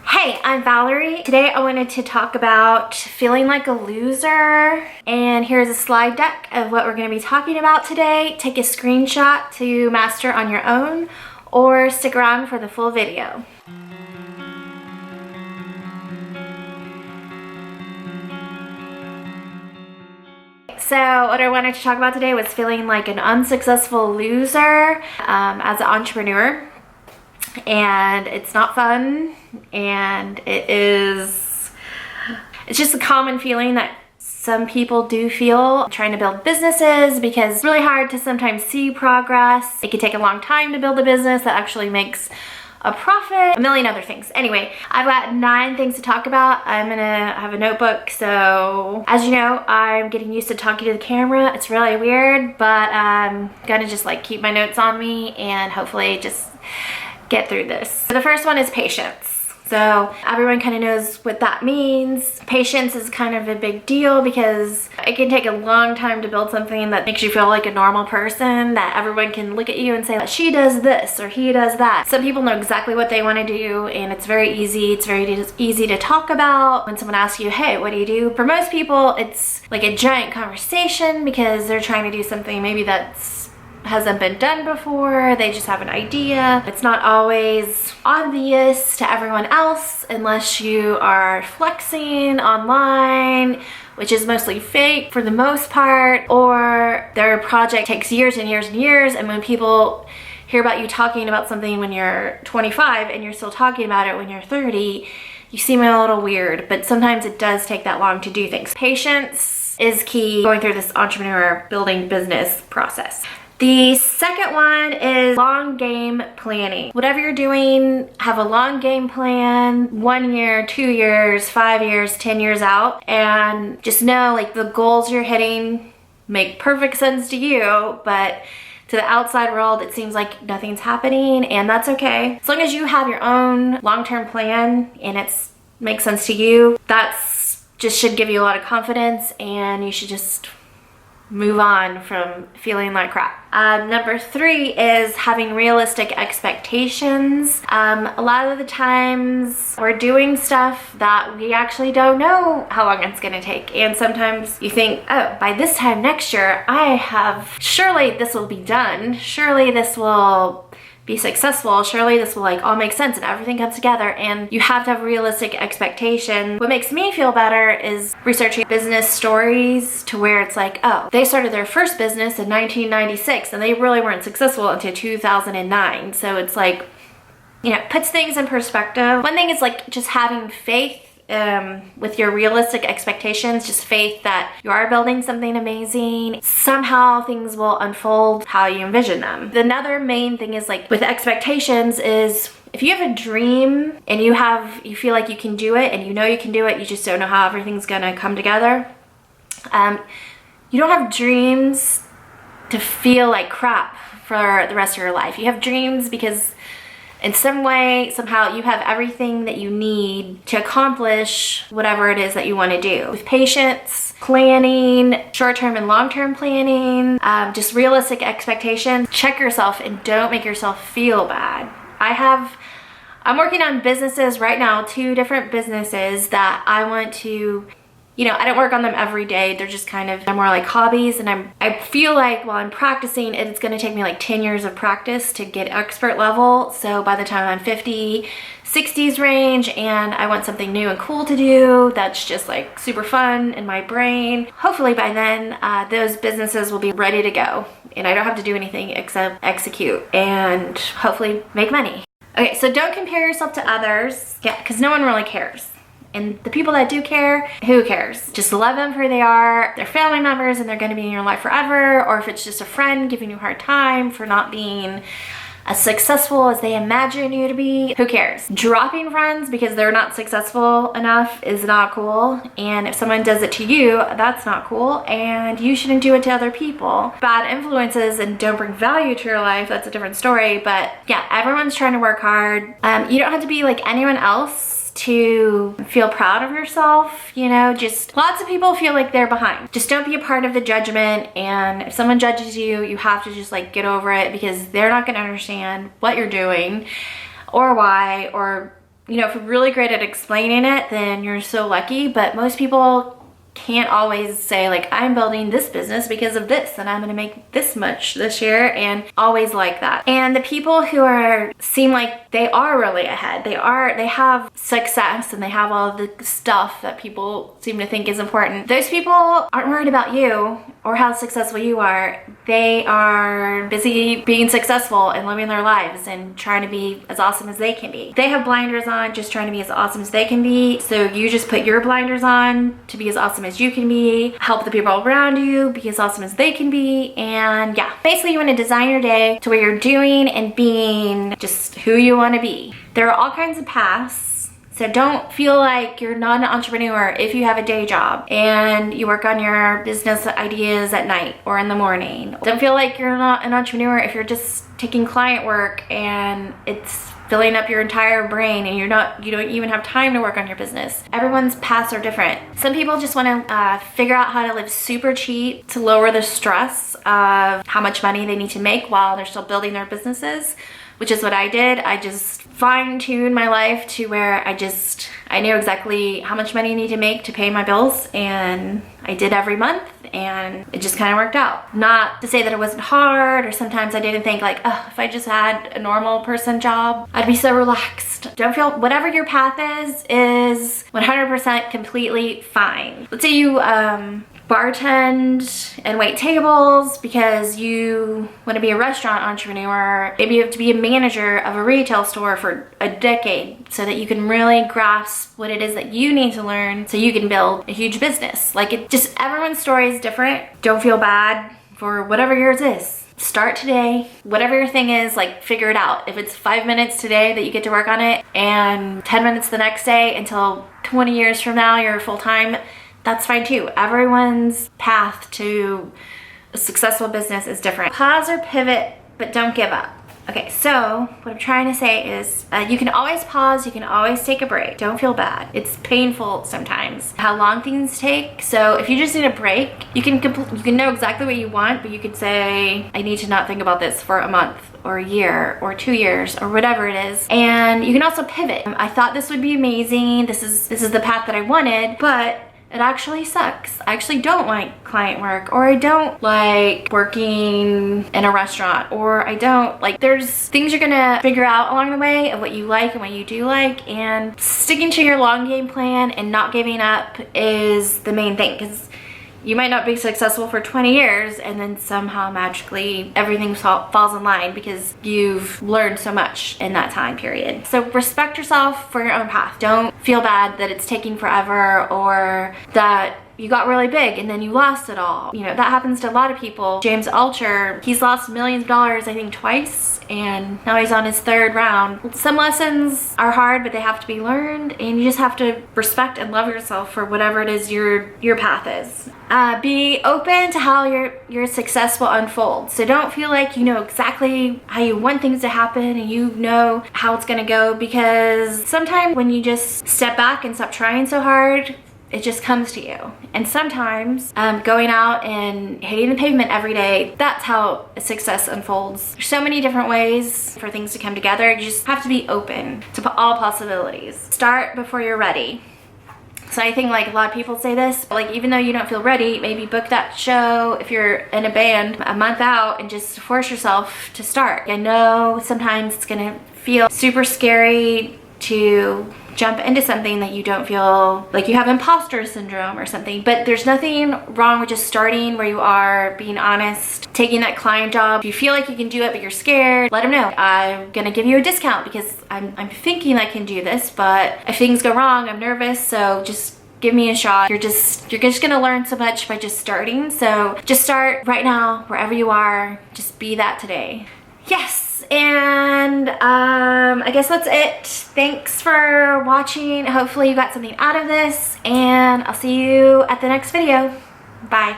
Hey, I'm Valerie. Today I wanted to talk about feeling like a loser, and here's a slide deck of what we're going to be talking about today. Take a screenshot to master on your own or stick around for the full video. So what I wanted to talk about today was feeling like an unsuccessful loser as an entrepreneur. And it's not fun, and it's just a common feeling that some people do feel trying to build businesses, because it's really hard to sometimes see progress. It can take a long time to build a business that actually makes a profit, a million other things. Anyway, I've got 9 things to talk about. I'm gonna have a notebook, so as you know, I'm getting used to talking to the camera. It's really weird, but I'm gonna just like keep my notes on me and hopefully just get through this. So the first one is patience. So everyone kind of knows what that means. Patience is kind of a big deal because it can take a long time to build something that makes you feel like a normal person, that everyone can look at you and say, she does this or he does that. Some people know exactly what they want to do, and it's very easy. It's very easy to talk about when someone asks you, hey, what do you do? For most people, it's like a giant conversation because they're trying to do something maybe hasn't been done before. They just have an idea. It's not always obvious to everyone else unless you are flexing online, which is mostly fake for the most part, or their project takes years and years and years, and when people hear about you talking about something when you're 25 and you're still talking about it when you're 30, you seem a little weird. But sometimes it does take that long to do things. Patience is key going through this entrepreneur building business process. The second one is long game planning. Whatever you're doing, have a long game plan, 1 year, 2 years, 5 years, 10 years out, and just know like the goals you're hitting make perfect sense to you, but to the outside world, it seems like nothing's happening, and that's okay. As long as you have your own long-term plan and it makes sense to you, that's just should give you a lot of confidence, and you should just move on from feeling like crap. Number 3 is having realistic expectations. A lot of the times we're doing stuff that we actually don't know how long it's gonna take. And sometimes you think, oh, by this time next year, surely this will be done. Surely this will be successful. Surely this will like all make sense and everything comes together, and you have to have realistic expectation. What makes me feel better is researching business stories to where it's like, oh, they started their first business in 1996 and they really weren't successful until 2009. So it's like, you know, puts things in perspective. One thing is like just having faith with your realistic expectations, just faith that you are building something amazing. Somehow things will unfold how you envision them. Another main thing is like with expectations is if you have a dream and you feel like you can do it and you know you can do it, you just don't know how everything's gonna come together. You don't have dreams to feel like crap for the rest of your life. You have dreams because in some way, somehow, you have everything that you need to accomplish whatever it is that you want to do. With patience, planning, short-term and long-term planning, just realistic expectations. Check yourself and don't make yourself feel bad. I'm working on businesses right now, 2 different businesses that I want to, you know, I don't work on them every day. They're just they're more like hobbies, and I feel like while I'm practicing, it's gonna take me like 10 years of practice to get expert level. So by the time I'm 50, 60s range, and I want something new and cool to do that's just like super fun in my brain, hopefully by then those businesses will be ready to go and I don't have to do anything except execute and hopefully make money. Okay, so don't compare yourself to others, because no one really cares. And the people that do care, who cares? Just love them for who they are. They're family members and they're gonna be in your life forever. Or if it's just a friend giving you a hard time for not being as successful as they imagine you to be, who cares? Dropping friends because they're not successful enough is not cool. And if someone does it to you, that's not cool. And you shouldn't do it to other people. Bad influences and don't bring value to your life, that's a different story. But yeah, everyone's trying to work hard. You don't have to be like anyone else to feel proud of yourself, you know. Just lots of people feel like they're behind. Just don't be a part of the judgment, and if someone judges you, you have to just like get over it, because they're not going to understand what you're doing or why, or you know, if you're really great at explaining it, then you're so lucky. But most people can't always say like, I'm building this business because of this and I'm gonna make this much this year, and always like that. And the people who seem like they are really ahead, they have success and they have all the stuff that people seem to think is important, those people aren't worried about you or how successful you are. They are busy being successful and living their lives and trying to be as awesome as they can be. They have blinders on, just trying to be as awesome as they can be. So you just put your blinders on to be as awesome as you can be, help the people around you be as awesome as they can be. And yeah, basically you want to design your day to where you're doing and being just who you want to be. There are all kinds of paths. So don't feel like you're not an entrepreneur if you have a day job and you work on your business ideas at night or in the morning. Don't feel like you're not an entrepreneur if you're just taking client work and it's filling up your entire brain and you don't even have time to work on your business. Everyone's paths are different. Some people just want to figure out how to live super cheap to lower the stress of how much money they need to make while they're still building their businesses, which is what I did. I just fine-tuned my life to where I knew exactly how much money I need to make to pay my bills, and I did every month, and it just kind of worked out. Not to say that it wasn't hard, or sometimes I didn't think like, oh, if I just had a normal person job, I'd be so relaxed. Don't feel, whatever your path is 100% completely fine. Let's say you bartend and wait tables because you want to be a restaurant entrepreneur. Maybe you have to be a manager of a retail store for a decade so that you can really grasp what it is that you need to learn so you can build a huge business. Like, everyone's story is different. Don't feel bad for whatever yours is. Start today. Whatever your thing is, like, figure it out. If it's 5 minutes today that you get to work on it and 10 minutes the next day until 20 years from now you're full-time, that's fine too. Everyone's path to a successful business is different. Pause or pivot, but don't give up. Okay, so what I'm trying to say is you can always pause, you can always take a break. Don't feel bad. It's painful sometimes how long things take. So if you just need a break, you can know exactly what you want, but you could say, I need to not think about this for a month or a year or 2 years or whatever it is. And you can also pivot. I thought this would be amazing. This is the path that I wanted, but it actually sucks. I actually don't like client work, or I don't like working in a restaurant, or I don't like, there's things you're gonna figure out along the way of what you like and what you do like, and sticking to your long game plan and not giving up is the main thing, because you might not be successful for 20 years and then somehow magically everything falls in line because you've learned so much in that time period. So respect yourself for your own path. Don't feel bad that it's taking forever or that you got really big and then you lost it all. You know, that happens to a lot of people. James Altucher, he's lost millions of dollars, I think twice, and now he's on his 3rd round. Some lessons are hard, but they have to be learned, and you just have to respect and love yourself for whatever it is your path is. Be open to how your success will unfold. So don't feel like you know exactly how you want things to happen and you know how it's gonna go, because sometimes when you just step back and stop trying so hard, it just comes to you. And sometimes going out and hitting the pavement every day, that's how success unfolds. There's so many different ways for things to come together. You just have to be open to all possibilities. Start before you're ready. So I think like a lot of people say this, like even though you don't feel ready, maybe book that show if you're in a band a month out and just force yourself to start. I know sometimes it's gonna feel super scary to jump into something that you don't feel like you have imposter syndrome or something, but there's nothing wrong with just starting where you are, being honest, taking that client job. If you feel like you can do it but you're scared, let them know. I'm gonna give you a discount because I'm thinking I can do this, but if things go wrong, I'm nervous, so just give me a shot. You're just gonna learn so much by just starting. So just start right now, wherever you are, just be that today. Yes. And I guess that's it. Thanks for watching. Hopefully you got something out of this, and I'll see you at the next video. Bye.